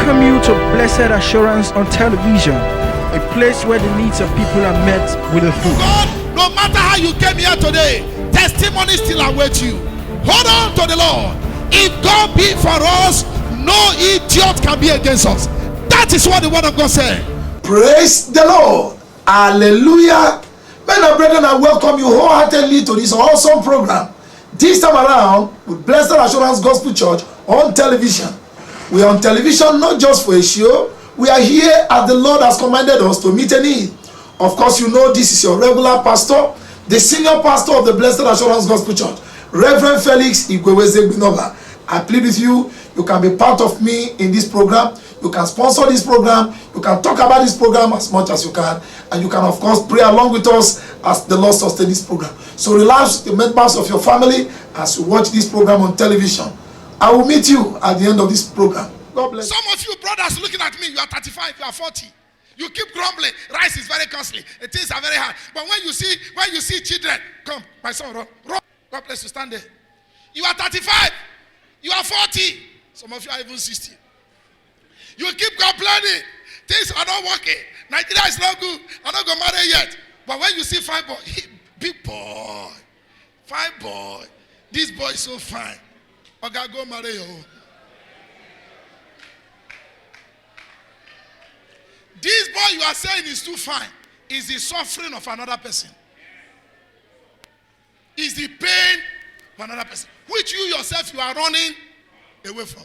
welcome you to Blessed Assurance on television, a place where the needs of people are met with a truth. God, no matter how you came here today, testimony still awaits you. Hold on to the Lord. If God be for us, no idiot can be against us. That is what the word of God said. Praise the Lord. Hallelujah. Men and brethren, I welcome you wholeheartedly to this awesome program. This time around with Blessed Assurance Gospel Church on television. We are on television not just for a show. We are here as the Lord has commanded us to meet a need. Of course, you know this is your regular pastor, the senior pastor of the Blessed Assurance Gospel Church, Reverend Felix Igweweze Gbinoba. I plead with you, you can be part of me in this program. You can sponsor this program. You can talk about this program as much as you can. And you can, of course, pray along with us as the Lord sustains this program. So relax the members of your family as you watch this program on television. I will meet you at the end of this program. God bless. Some of you brothers looking at me, you are 35, you are 40. You keep grumbling. Rice is very costly. Things are very hard. But when you see children, come, my son, run. God bless you, stand there. You are 35. You are 40. Some of you are even 60. You keep complaining. Things are not working. Nigeria is not good. I'm not going to marry yet. But when you see fine boy, big boy, fine boy, this boy is so fine. Okay, go marry your own. This boy you are saying is too fine is the suffering of another person. Is the pain of another person, which you yourself you are running away from.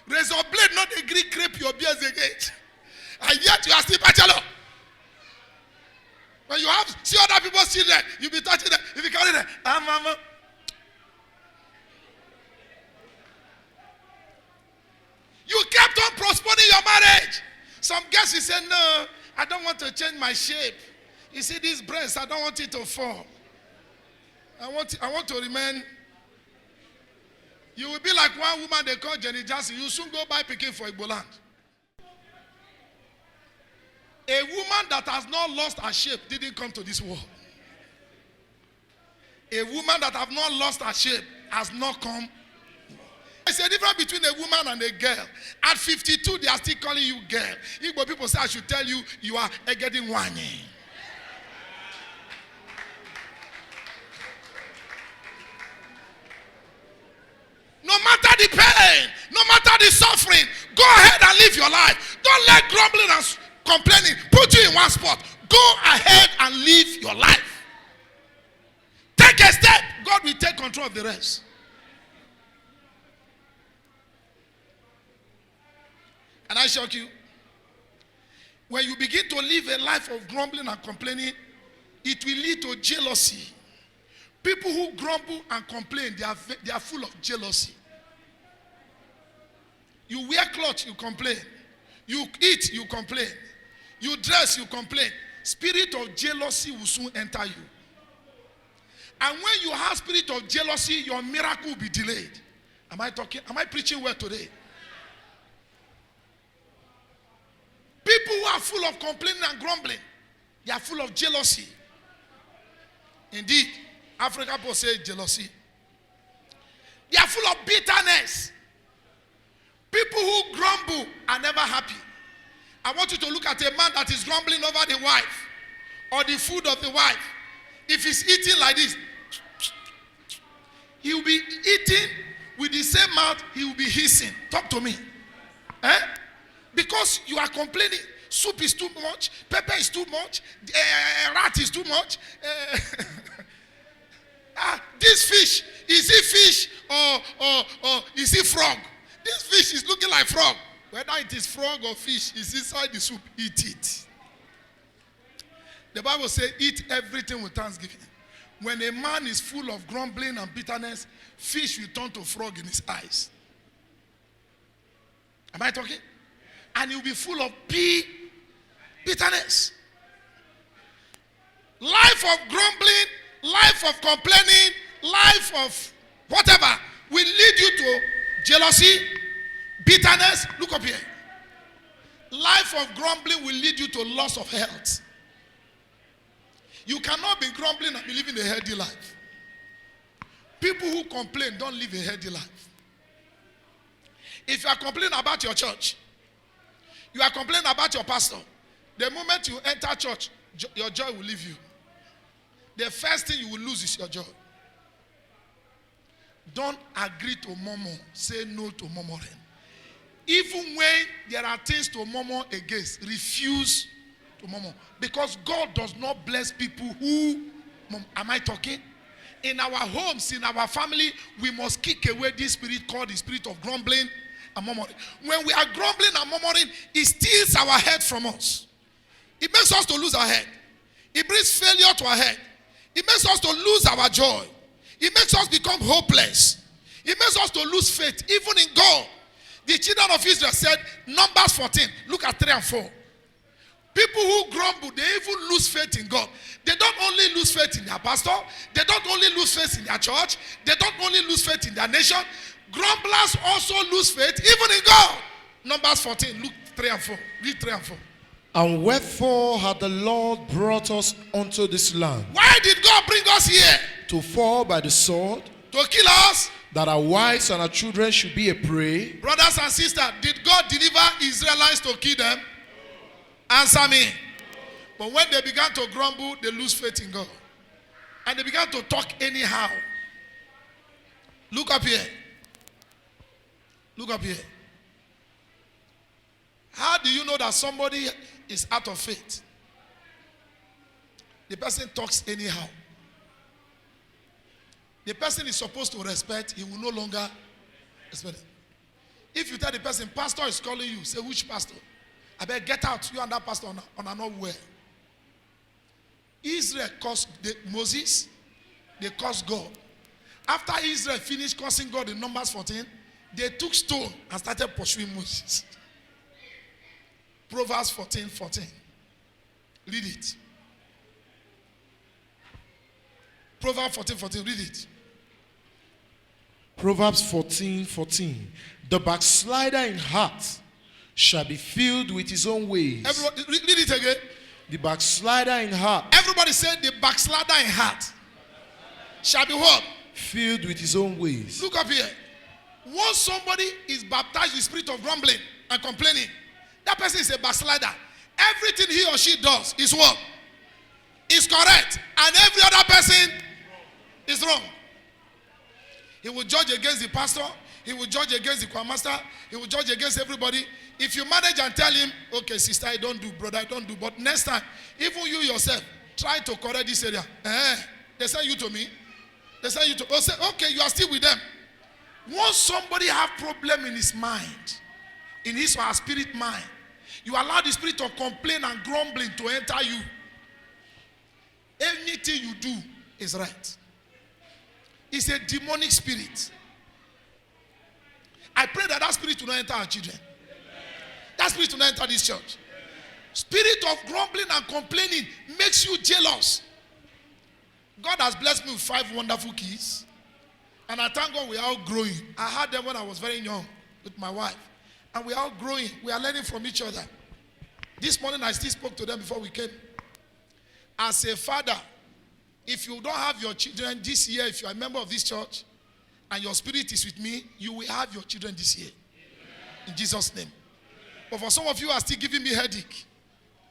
Razor blade not a Greek crepe your beers again. And yet you are still bachelor. When you have see other people's children, you be touching them. If you carry them, mama. You kept on postponing your marriage. Some girls you say, no, I don't want to change my shape. You see these breasts, I don't want it to fall. I want to remain. You will be like one woman they call Jenny Jackson. You soon go buy picking for Igbo land. A woman that has not lost her shape didn't come to this world. A woman that have not lost her shape has not come. There's a difference between a woman and a girl. At 52, they are still calling you girl. Igbo people say I should tell you, you are getting whiny. No matter the pain, no matter the suffering, go ahead and live your life. Don't let grumbling and complaining put you in one spot. Go ahead and live your life. Take a step. God will take control of the rest. And I shock you. When you begin to live a life of grumbling and complaining, it will lead to jealousy. People who grumble and complain, they are full of jealousy. You wear clothes, you complain. You eat, you complain. You dress, you complain. Spirit of jealousy will soon enter you. And when you have spirit of jealousy, your miracle will be delayed. Am I preaching well today? People who are full of complaining and grumbling, they are full of jealousy. Indeed, Africa possesses jealousy. They are full of bitterness. People who grumble are never happy. I want you to look at a man that is grumbling over the wife or the food of the wife. If he's eating like this, he will be eating with the same mouth, he will be hissing. Talk to me. Because you are complaining. Soup is too much, pepper is too much, rat is too much. This fish, is it fish or is it frog? This fish is looking like frog. Whether it is frog or fish, is inside the soup, eat it. The Bible says, eat everything with thanksgiving. When a man is full of grumbling and bitterness, fish will turn to frog in his eyes. Am I talking? And he will be full of bitterness. Life of grumbling, life of complaining, life of whatever will lead you to jealousy, bitterness. Look up here. Life of grumbling will lead you to loss of health. You cannot be grumbling and be living a healthy life. People who complain don't live a healthy life. If you are complaining about your church, you are complaining about your pastor, the moment you enter church, your joy will leave you. The first thing you will lose is your joy. Don't agree to murmur. Say no to murmuring. Even when there are things to murmur against, refuse to murmur. Because God does not bless people who murmur. Am I talking? In our homes, in our family, we must kick away this spirit called the spirit of grumbling and murmuring. When we are grumbling and murmuring, it steals our head from us. It makes us to lose our head. It brings failure to our head. It makes us to lose our joy. It makes us become hopeless. It makes us to lose faith, even in God. The children of Israel said, Numbers 14, look at 3 and 4. People who grumble, they even lose faith in God. They don't only lose faith in their pastor. They don't only lose faith in their church. They don't only lose faith in their nation. Grumblers also lose faith even in God. Numbers 14, look 3 and 4. Read 3 and 4. And wherefore hath the Lord brought us unto this land? Why did God bring us here? To fall by the sword, To kill us? that our wives and our children should be a prey. Brothers and sisters, did God deliver Israelites to kill them? Answer me. But when they began to grumble, they lose faith in God. And they began to talk anyhow. Look up here. Look up here. How do you know that somebody is out of faith? The person talks anyhow. The person is supposed to respect, he will no longer respect it. If you tell the person, pastor is calling you, say, which pastor? I better get out, you and that pastor on nowhere. Israel cursed Moses, they cursed God. After Israel finished cursing God in Numbers 14, they took stone and started pursuing Moses. Proverbs 14:14. Read it. Proverbs 14:14. Read it. Proverbs 14:14. The backslider in heart shall be filled with his own ways. Everybody, read it again. The backslider in heart. Everybody said the backslider in heart shall be what? Filled with his own ways. Look up here. Once somebody is baptized with the spirit of grumbling and complaining, that person is a backslider. Everything he or she does is what? Is correct. And every other person is wrong. He will judge against the pastor. He will judge against the choir master. He will judge against everybody. If you manage and tell him, okay, sister, I don't do, brother, I don't do. But next time, even you yourself, try to correct this area. They send you to me. They send you to, say, okay, you are still with them. Once somebody have problem in his mind, in his or her spirit mind, you allow the spirit of complaint and grumbling to enter you. Anything you do is right. It's a demonic spirit. I pray that spirit will not enter our children. That spirit will not enter this church. Spirit of grumbling and complaining makes you jealous. God has blessed me with 5 wonderful kids. And I thank God we are all growing. I had them when I was very young with my wife. And we are all growing. We are learning from each other. This morning I still spoke to them before we came. As a father, if you don't have your children this year, if you are a member of this church, and your spirit is with me, you will have your children this year. In Jesus' name. But for some of you who are still giving me headache,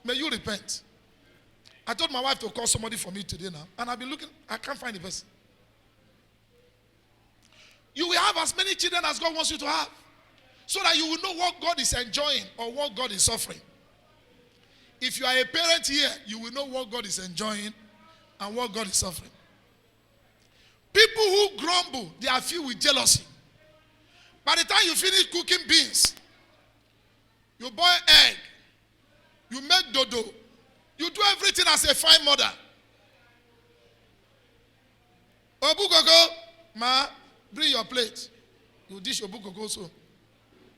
may you repent. I told my wife to call somebody for me today now. And I've been looking, I can't find the person. You will have as many children as God wants you to have. So that you will know what God is enjoying or what God is suffering. If you are a parent here, you will know what God is enjoying and what God is suffering. People who grumble, they are filled with jealousy. By the time you finish cooking beans, you boil egg, you make dodo, you do everything as a fine mother. Obukoko, ma, bring your plate. You dish obukoko so.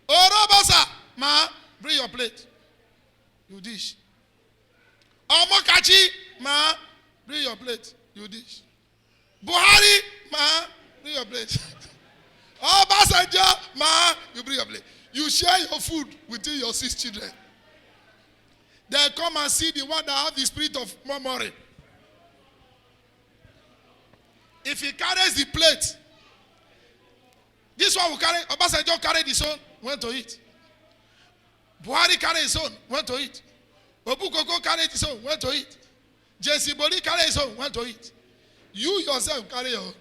Orobasa, ma, bring your plate. You dish. Omokachi, ma, bring your plate. You dish. Buhari, ma, bring your plate. Obasanjo, ma, you bring your plate. You share your food within your 6 children. They come and see the one that have the spirit of murmuring. If he carries the plate, this one will carry, Obasanjo carry his own went to it. Buhari carried his own, went to it. Obukoko carried his own, went to it. JC Boli carried his own, went to it. You yourself carry your own.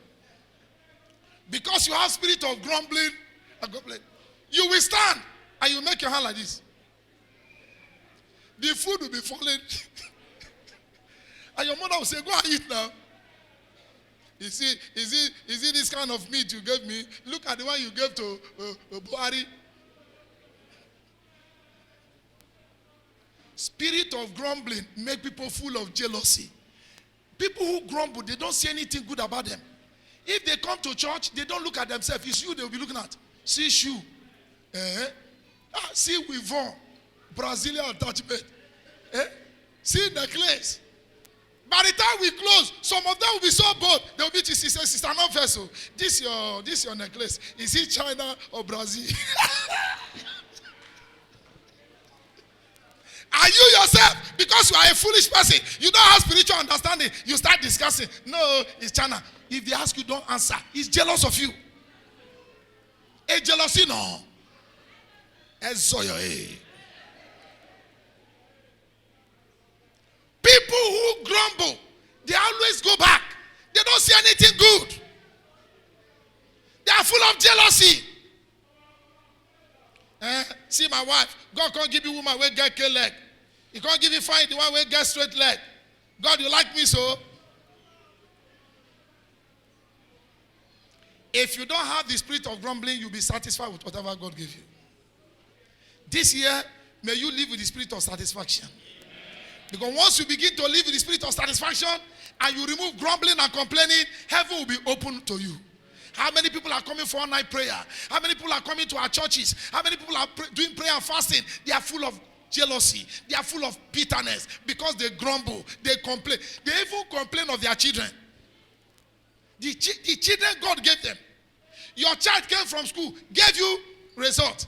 Because you have spirit of grumbling and complaint. You will stand and you make your hand like this. The food will be falling. And your mother will say, go and eat now. Is it this kind of meat you gave me? Look at the one you gave to Buhari. Spirit of grumbling make people full of jealousy. People who grumble, they don't see anything good about them. If they come to church, they don't look at themselves. It's you they will be looking at. See shoe. See weave-on. Brazilian attachment. See necklace. By the time we close, some of them will be so bold. They will be to sister, not vessel. This your necklace. Is it China or Brazil? Are you yourself, because you are a foolish person, you don't have spiritual understanding, you start discussing, no, it's China. If they ask you, don't answer. He's jealous of you. A jealousy, no. People who grumble, they always go back. They don't see anything good. They are full of jealousy. See my wife. God can't give you woman where get K leg. He can't give you fine the one where get straight leg. God, you like me so? If you don't have the spirit of grumbling, you'll be satisfied with whatever God gave you. This year, may you live with the spirit of satisfaction. Because once you begin to live with the spirit of satisfaction and you remove grumbling and complaining, heaven will be open to you. How many people are coming for all-night prayer? How many people are coming to our churches? How many people are doing prayer and fasting? They are full of jealousy. They are full of bitterness because they grumble, they complain. They even complain of their children. The children God gave them. Your child came from school, gave you result.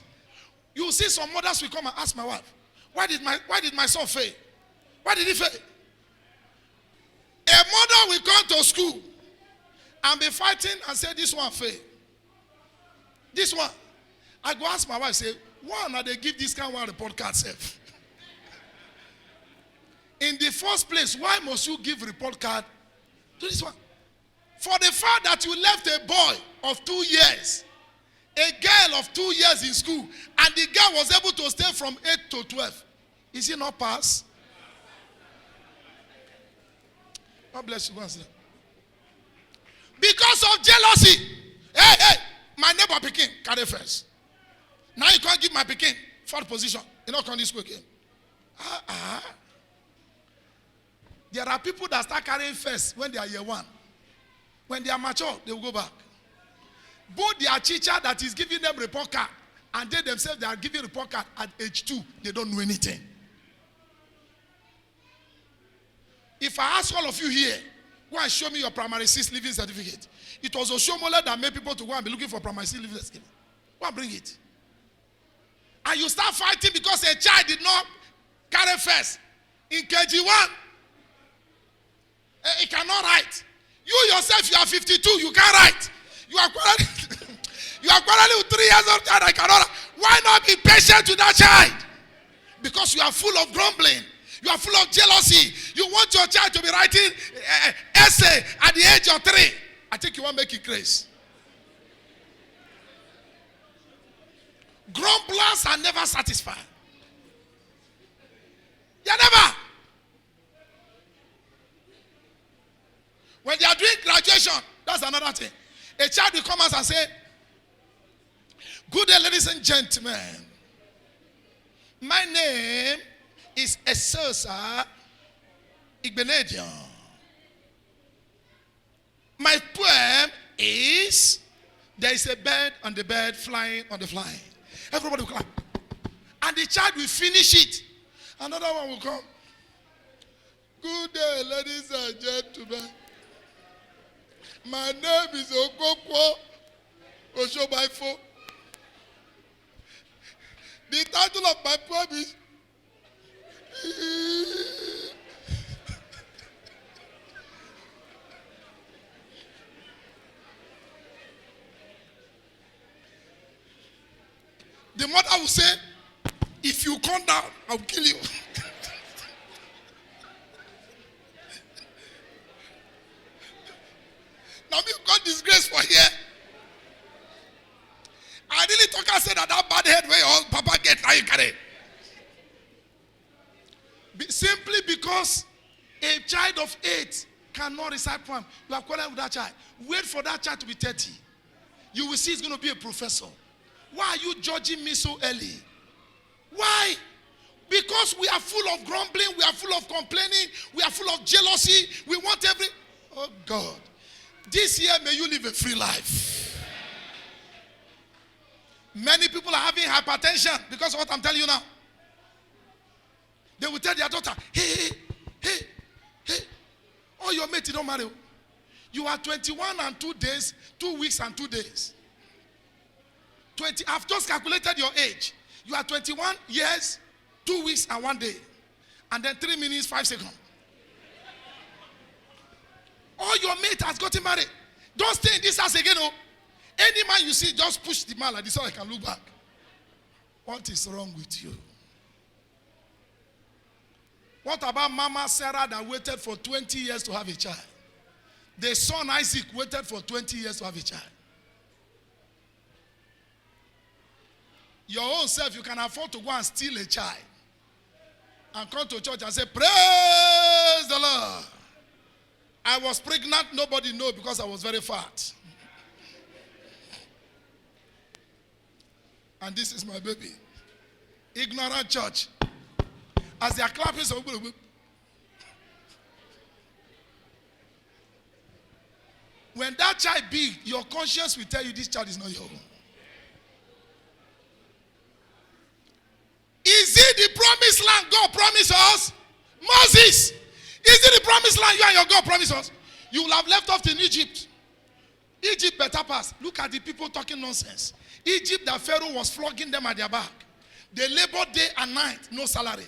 You will see some mothers will come and ask my wife, why did my son fail? Why did he fail? A mother will come to school and be fighting and say, this one fail. This one. I go ask my wife, say, why not they give this kind of one report card safe? In the first place, why must you give report card to this one? For the fact that you left a boy of 2 years, a girl of 2 years in school, and the girl was able to stay from 8 to 12. Is he not pass? God bless you. Because of jealousy. Hey, my neighbor Pekin carry first. Now you can't give my Pekin fourth position. You know, come this school again. There are people that start carrying first when they are year one. When they are mature, they will go back. Both their teacher that is giving them report card and they themselves they are giving report card at age 2, they don't know anything. If I ask all of you here, go and show me your primary 6 living certificate. It was Oshomole that made people to go and be looking for primary 6 living certificate. Go and bring it. And you start fighting because a child did not carry first in KG1. He cannot write. You yourself, you are 52, you can't write. You are quarreling with 3 years old child. I cannot write. Why not be patient with that child? Because you are full of grumbling. You are full of jealousy. You want your child to be writing essay at the age of 3. I think you want to make it crazy. Grumblers are never satisfied. They are never. When they are doing graduation, that's another thing. A child will come out and say, good day, ladies and gentlemen. My name is Esosa Igbenedion. My poem is, there is a bird on the bird flying on the flying. Everybody will clap. And the child will finish it. Another one will come. Good day, ladies and gentlemen. My name is Okokwo Oshobaifo. The title of my poem is The mother will say, if you come down, I'll kill you. Now me got disgrace for here. I really talk and say that bad head where your papa get now you carry. Simply because a child of 8 cannot recite poem. You are quarreling with that child. Wait for that child to be 30. You will see he's going to be a professor. Why are you judging me so early? Why? Because we are full of grumbling, we are full of complaining, we are full of jealousy. We want every... Oh God. This year may you live a free life. Many people are having hypertension because of what I'm telling you now. They will tell their daughter, hey, oh, your mate, you don't marry. You are 21 and 2 days, 2 weeks and 2 days. I've just calculated your age. You are 21 years, 2 weeks and 1 day. And then 3 minutes, 5 seconds. All your mate has gotten married. Don't stay in this house again. Oh. Any man you see, just push the man like this so I can look back. What is wrong with you? What about Mama Sarah that waited for 20 years to have a child? The son Isaac waited for 20 years to have a child. Your own self, you can afford to go and steal a child and come to church and say, praise the Lord. I was pregnant, nobody knew because I was very fat. And this is my baby. Ignorant church. As they are clapping, so when that child big, your conscience will tell you this child is not your own. Is it the promised land God promised us? Moses, is it the promised land you and your God promised us? You will have left off in Egypt. Egypt better pass. Look at the people talking nonsense. Egypt, that Pharaoh was flogging them at their back. They labored day and night, no salary.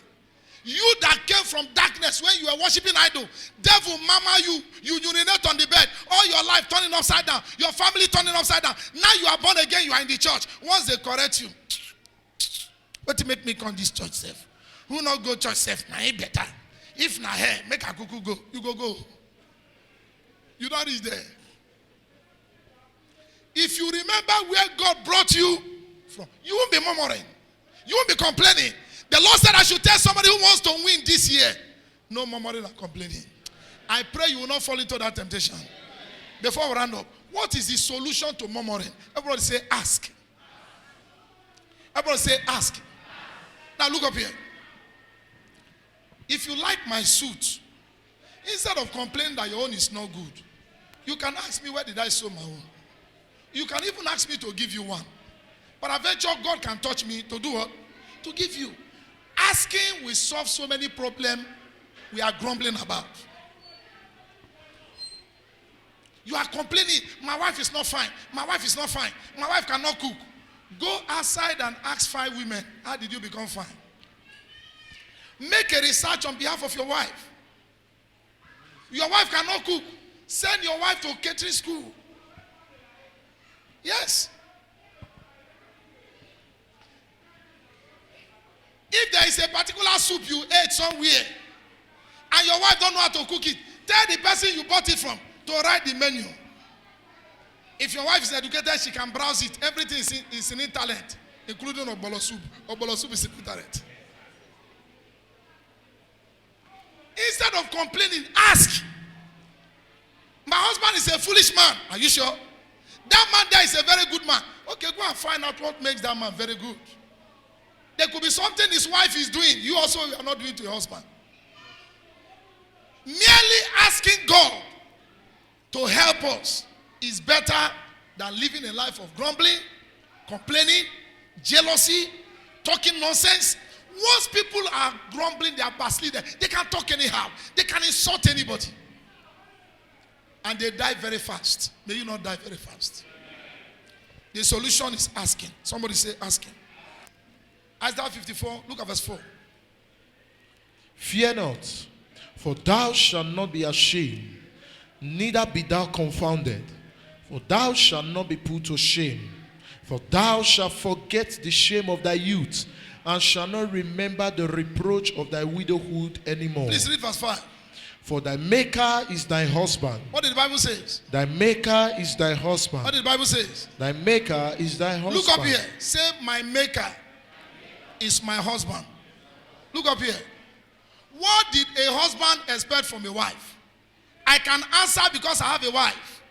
You that came from darkness when you were worshiping idol, devil mama you urinate on the bed, all your life turning upside down, your family turning upside down. Now you are born again, you are in the church. Once they correct you, what to make me come this church safe? Who not go church safe? Now it better. If not here, make a cuckoo go. You go. You don't reach there. If you remember where God brought you from, you won't be murmuring. You won't be complaining. The Lord said I should tell somebody who wants to win this year, no murmuring and complaining. I pray you will not fall into that temptation. Before we round up, what is the solution to murmuring? Everybody say ask. Everybody say ask. Now look up here. If you like my suit, instead of complaining that your own is not good, you can ask me where did I sew my own. You can even ask me to give you one. But eventually God can touch me to do what? To give you. Asking will solve so many problems we are grumbling about. You are complaining, my wife is not fine. My wife is not fine. My wife cannot cook. Go outside and ask 5 women, how did you become fine? Make a research on behalf of your wife. Your wife cannot cook. Send your wife to catering school. Yes. If there is a particular soup you ate somewhere and your wife don't know how to cook it, tell the person you bought it from to write the menu. If your wife is educated, she can browse it. Everything is in internet, including Obolo soup. Obolo soup is in internet. Instead of complaining, ask. My husband is a foolish man. Are you sure? That man there is a very good man. Okay, go and find out what makes that man very good. There could be something his wife is doing. You also are not doing to your husband. Merely asking God to help us is better than living a life of grumbling, complaining, jealousy, talking nonsense. Once people are grumbling, they are backslidden. They can talk anyhow. They can insult anybody. And they die very fast. May you not die very fast. The solution is asking. Somebody say asking. Isaiah 54, look at verse 4. Fear not, for thou shalt not be ashamed, neither be thou confounded, for thou shalt not be put to shame. For thou shalt forget the shame of thy youth, and shalt not remember the reproach of thy widowhood anymore. Please read verse 5. For thy maker is thy husband. What did the Bible say? Thy maker is thy What husband. did the Bible say? Thy maker is thy husband. Look up here. Say, my maker is my husband. Look up here. What did a husband expect from a wife? I can answer because I have a wife.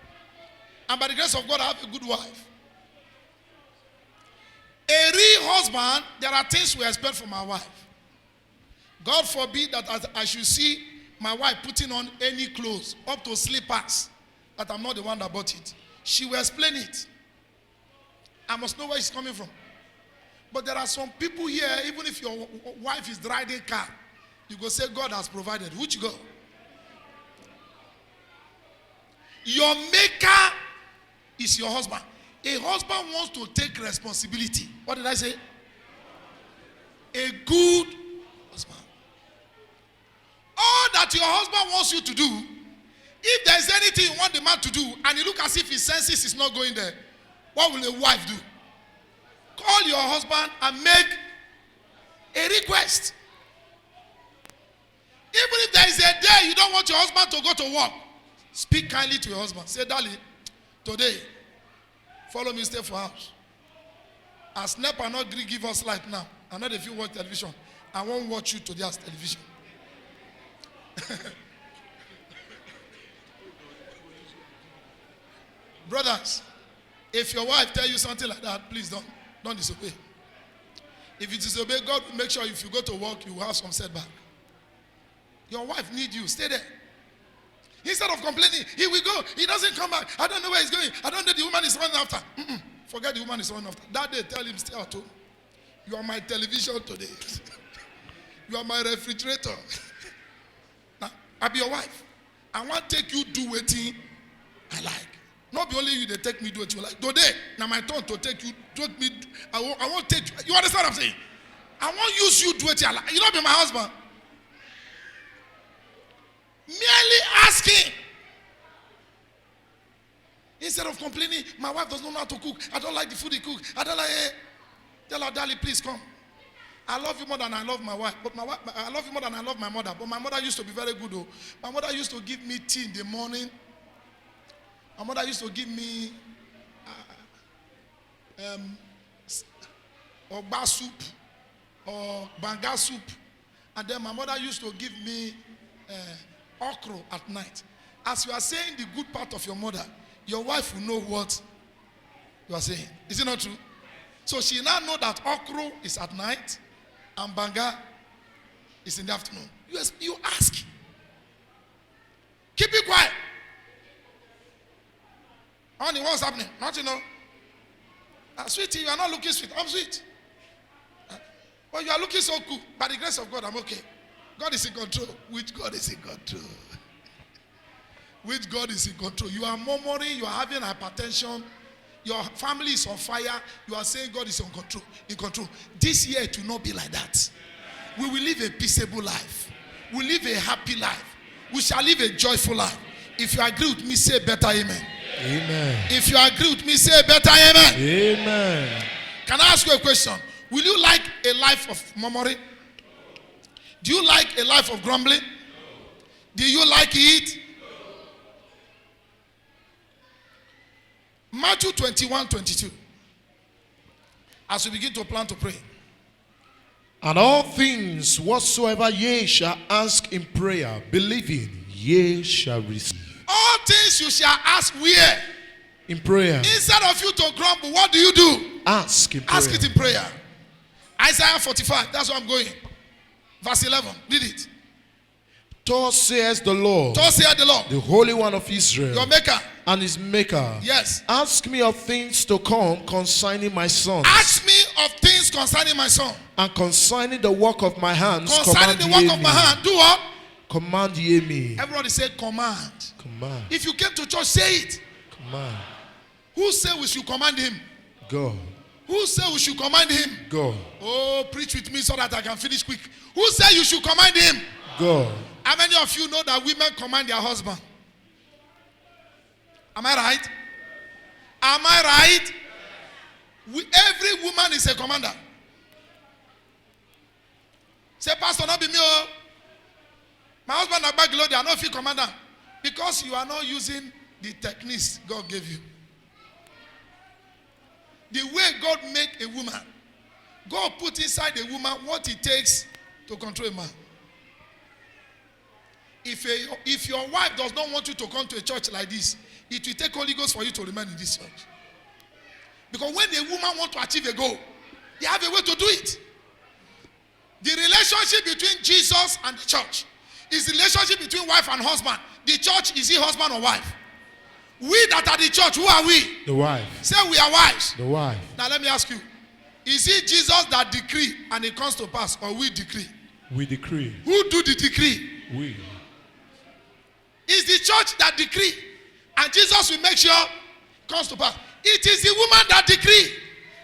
And by the grace of God, I have a good wife. A real husband, there are things we expect from our wife. God forbid that as I should see my wife putting on any clothes, up to slippers, that I'm not the one that bought it. She will explain it. I must know where she's coming from. But there are some people here, even if your wife is driving a car, you go say, God has provided. Which God? Your maker is your husband. A husband wants to take responsibility. What did I say? A good husband. All that your husband wants you to do, if there's anything you want the man to do, and you look as if his senses is not going there, what will a wife do? Call your husband and make a request. Even if there is a day you don't want your husband to go to work, speak kindly to your husband. Say, darling, today, follow me, stay for house. As NEPA not give us light now, and not if you watch television, I won't watch you to their television. Brothers, if your wife tell you something like that, please don't disobey. If you disobey, God will make sure if you go to work, you will have some setback. Your wife needs you. Stay there. Instead of complaining, he will go. He doesn't come back. I don't know where he's going. I don't know the woman is running after. Forget the woman is running after. That day, tell him, stay at home. You are my television today. You are my refrigerator. Now, I'll be your wife. I want to take you do what I like. Not be only you, they take me do what you like. Today, now my turn to take you, take me. I won't take you. You understand what I'm saying? I won't use you do what you like. You don't be my husband. Merely asking. Instead of complaining, my wife does not know how to cook. I don't like the food he cook. I don't like it. Tell her, darling, please come. I love you more than I love my wife. But I love you more than I love my mother. But my mother used to be very good, though. My mother used to give me tea in the morning. My mother used to give me ogba soup or banga soup. And then my mother used to give me okra at night. As you are saying the good part of your mother, your wife will know what you are saying. Is it not true? So she now know that okra is at night and banga is in the afternoon. You ask. Keep it quiet. Honey, what's happening? Nothing, no. Sweetie, you are not looking sweet. I'm sweet. But you are looking so cool. By the grace of God, I'm okay. God is in control. Which God is in control? Which God is in control? You are murmuring. You are having hypertension. Your family is on fire. You are saying God is in control. This year it will not be like that. We will live a peaceable life. We will live a happy life. We shall live a joyful life. If you agree with me, say better amen. Amen. If you agree with me, say better amen. Amen. Can I ask you a question? Will you like a life of murmuring? Do you like a life of grumbling? Do you like it? Matthew 21:22. As we begin to plan to pray. And all things whatsoever ye shall ask in prayer, believing, ye shall receive. All things you shall ask where? In prayer. Instead of you to grumble, what do you do? Ask in prayer. Ask it in prayer. Isaiah 45, that's where I'm going. Verse 11, read it. Thus says the Lord, Thus saith the Lord, the Holy One of Israel, your maker, and his maker. Yes. Ask me of things to come concerning my son, ask me of things concerning my son. and concerning the work of my hands. Concerning the work of my hand, do what? Command ye me. Everybody say command. Command. If you came to church, say it. Command. Who said we should command him? God. Who said we should command him? God. Oh, preach with me so that I can finish quick. Who said you should command him? God. How many of you know that women command their husband? Am I right? Am I right? Every woman is a commander. Say, Pastor, not be me. Oh. My husband and back they are not fit commander. Because you are not using the techniques God gave you. The way God make a woman, God put inside a woman what it takes to control a man. If your wife does not want you to come to a church like this, it will take Holy Ghost for you to remain in this church. Because when a woman wants to achieve a goal, they have a way to do it. The relationship between Jesus and the church is the relationship between wife and husband. The church, is he husband or wife? We that are the church, who are we? The wife. Say we are wives. The wife. Now let me ask you. Is it Jesus that decree and it comes to pass, or we decree? We decree. Who do the decree? We. It's the church that decree, and Jesus will make sure it comes to pass. It is the woman that decree,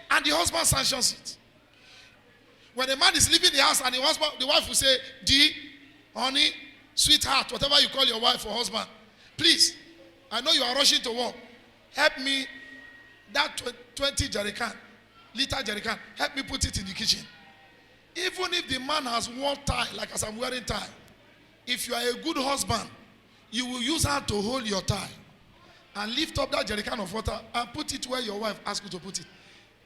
and the husband sanctions it. When a man is leaving the house and the wife will say, D, honey, sweetheart, whatever you call your wife or husband, please, I know you are rushing to work. Help me, that 20 jerrycan, liter jerrycan, help me put it in the kitchen. Even if the man has worn tie, like as I'm wearing tie, if you are a good husband, you will use her to hold your tie and lift up that jerrycan of water and put it where your wife asked you to put it.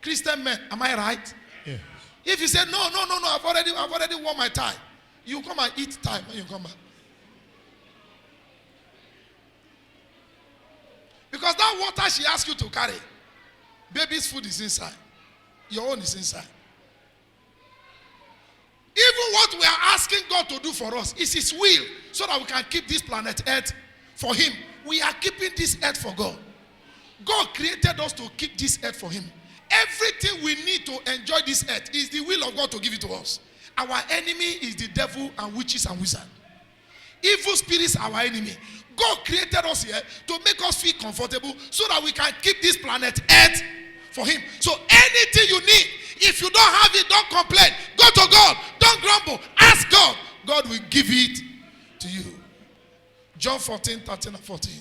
Christian men, am I right? Yes. If you say, no, I've already worn my tie, you come and eat tie when you come back. Because that water she asked you to carry, baby's food is inside. Your own is inside. Even what we are asking God to do for us is his will, so that we can keep this planet Earth for him. We are keeping this earth for God. God created us to keep this earth for him. Everything we need to enjoy this earth is the will of God to give it to us. Our enemy is the devil and witches and wizards. Evil spirits are our enemy. God created us here to make us feel comfortable so that we can keep this planet Earth for him. So anything you need, if you don't have it, don't complain. Go to God. Don't grumble. Ask God. God will give it to you. John 14, 13 and 14.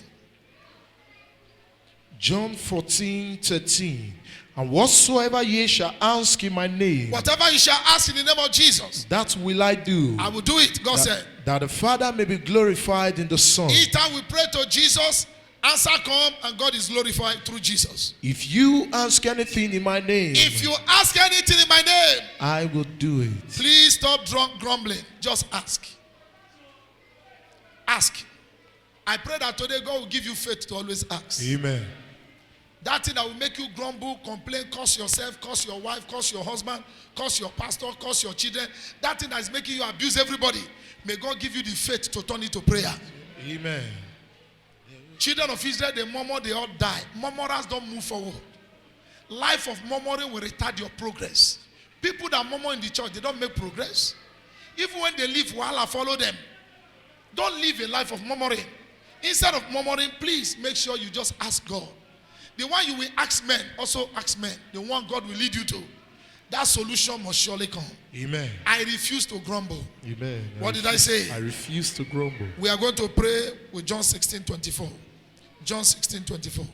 John 14, 13. And whatsoever ye shall ask in my name, whatever you shall ask in the name of Jesus, that will I do. I will do it, God said. That the Father may be glorified in the Son. Each time we pray to Jesus, answer come, and God is glorified through Jesus. If you ask anything in my name, if you ask anything in my name, I will do it. Please stop grumbling. Just ask. Ask. I pray that today God will give you faith to always ask. Amen. That thing that will make you grumble, complain, curse yourself, curse your wife, curse your husband, curse your pastor, curse your children. That thing that is making you abuse everybody. May God give you the faith to turn it to prayer. Amen. Children of Israel, they murmur, they all die. Murmurers don't move forward. Life of murmuring will retard your progress. People that murmur in the church, they don't make progress. Even when they leave, wahala follow them. Don't live a life of murmuring. Instead of murmuring, please make sure you just ask God. The one you will ask men, also ask men. The one God will lead you to. That solution must surely come. Amen. I refuse to grumble. Amen. What did I say? I refuse to grumble. We are going to pray with John 16:24. John 16:24.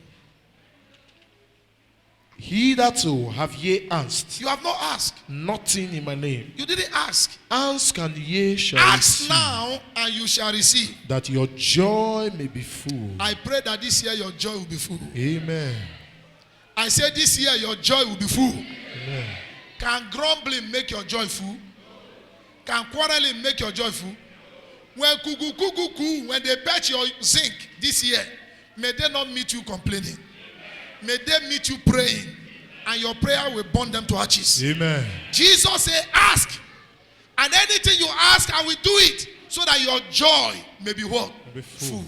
He that have ye asked, You have not asked. nothing in my name. You didn't ask. Ask and ye shall Ask receive, now and you shall receive. that your joy may be full. I pray that this year your joy will be full. Amen. I say this year your joy will be full. Amen. Can grumbling make your joy full? Can quarreling make your joy full? When when they bet your zinc this year, may they not meet you complaining. May they meet you praying, and your prayer will burn them to ashes. Amen. Jesus said, ask, and anything you ask, I will do it, so that your joy may be what? Be full.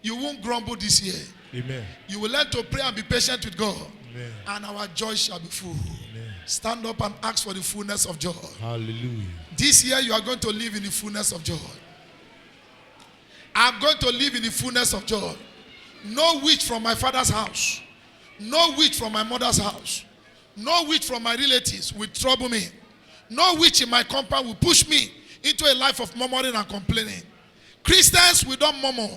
You won't grumble this year. Amen. You will learn to pray and be patient with God. Amen. And our joy shall be full. Amen. Stand up and ask for the fullness of joy. Hallelujah. This year you are going to live in the fullness of joy. I'm going to live in the fullness of joy. No witch from my father's house, no witch from my mother's house, no witch from my relatives will trouble me. No witch in my compound will push me into a life of murmuring and complaining. Christians, we don't murmur.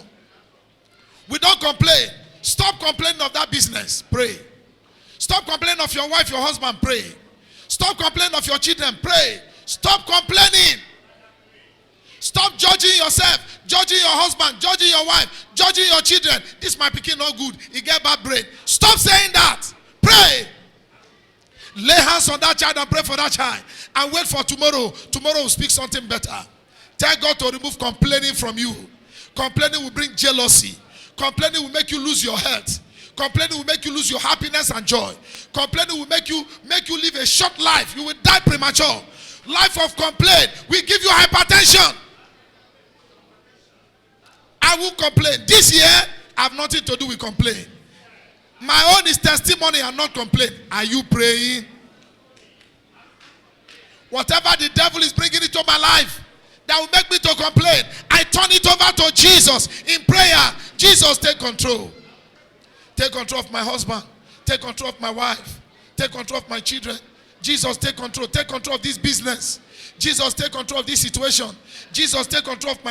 We don't complain. Stop complaining of that business. Pray. Stop complaining of your wife, your husband, pray. Stop complaining of your children, pray. Stop complaining. Stop judging yourself, judging your husband, judging your wife, judging your children. This my pikin not good. He get bad brain. Stop saying that. Pray. Lay hands on that child and pray for that child. And wait for tomorrow. Tomorrow will speak something better. Tell God to remove complaining from you. Complaining will bring jealousy. Complaining will make you lose your health. Complaining will make you lose your happiness and joy. Complaining will make you live a short life. You will die premature. Life of complaint will give you hypertension. I will complain. This year, I have nothing to do with complaint. My own is testimony and not complaint. Are you praying? Whatever the devil is bringing into my life that will make me to complain, I turn it over to Jesus in prayer. Jesus, take control. Take control of my husband. Take control of my wife. Take control of my children. Jesus, take control. Take control of this business. Jesus, take control of this situation. Jesus, take control of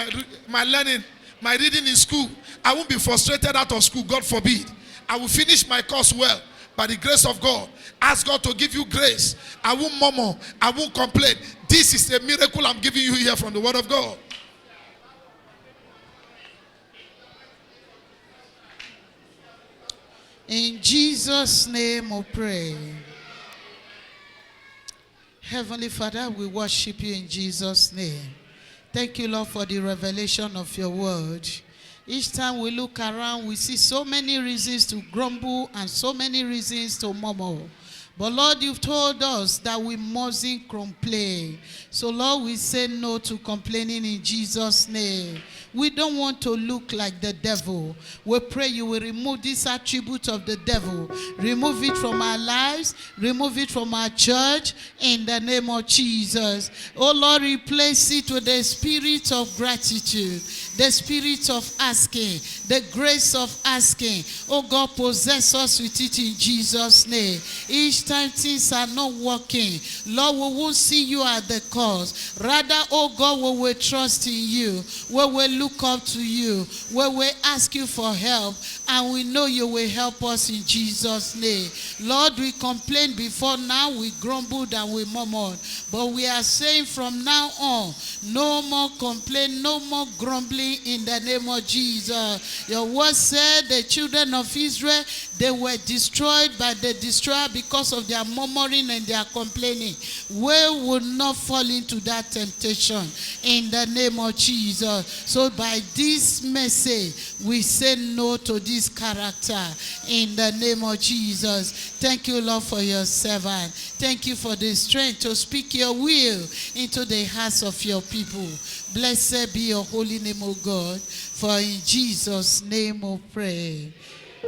my learning, my reading in school. I won't be frustrated out of school, God forbid. I will finish my course well by the grace of God. Ask God to give you grace. I won't murmur. I won't complain. This is a miracle I'm giving you here from the word of God. In Jesus' name we pray. Heavenly Father, we worship you in Jesus' name. Thank you, Lord, for the revelation of your word. Each time we look around, we see so many reasons to grumble and so many reasons to murmur. But Lord, you've told us that we mustn't complain. So Lord, we say no to complaining in Jesus' name. We don't want to look like the devil. We pray you will remove this attribute of the devil. Remove it from our lives. Remove it from our church in the name of Jesus. Oh Lord, replace it with the spirit of gratitude, the spirit of asking, the grace of asking. Oh God, possess us with it in Jesus' name. Each time things are not working, Lord, we won't see you at the cause. Rather, oh God, we will trust in you. We will look up to you. We will ask you for help. And we know you will help us in Jesus' name. Lord, we complained before now. We grumbled and we murmured. But we are saying from now on, no more complaint, no more grumbling in the name of Jesus. Your word said the children of Israel, they were destroyed by the destroyer because of their murmuring and their complaining. We will not fall into that temptation in the name of Jesus. So by this message, we say no to this character in the name of Jesus. Thank you, Lord, for your servant. Thank you for the strength to speak your will into the hearts of your people. Blessed be your holy name, O God. For in Jesus' name we pray.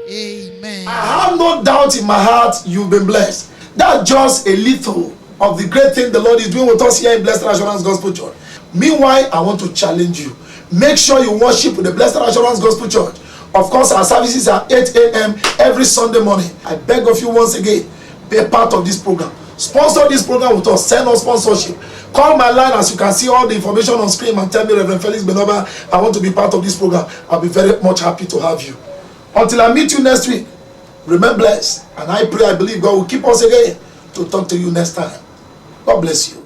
Amen. I have no doubt in my heart you've been blessed. That's just a little of the great thing the Lord is doing with us here in Blessed Assurance Gospel Church. Meanwhile, I want to challenge you. Make sure you worship with the Blessed Assurance Gospel Church. Of course, our services are 8 a.m. every Sunday morning. I beg of you once again, be a part of this program. Sponsor this program with us. Send us sponsorship. Call my line as you can see all the information on screen and tell me, Reverend Felix Benoba, I want to be part of this program. I'll be very much happy to have you. Until I meet you next week, remain blessed. And I pray, I believe God will keep us again to talk to you next time. God bless you.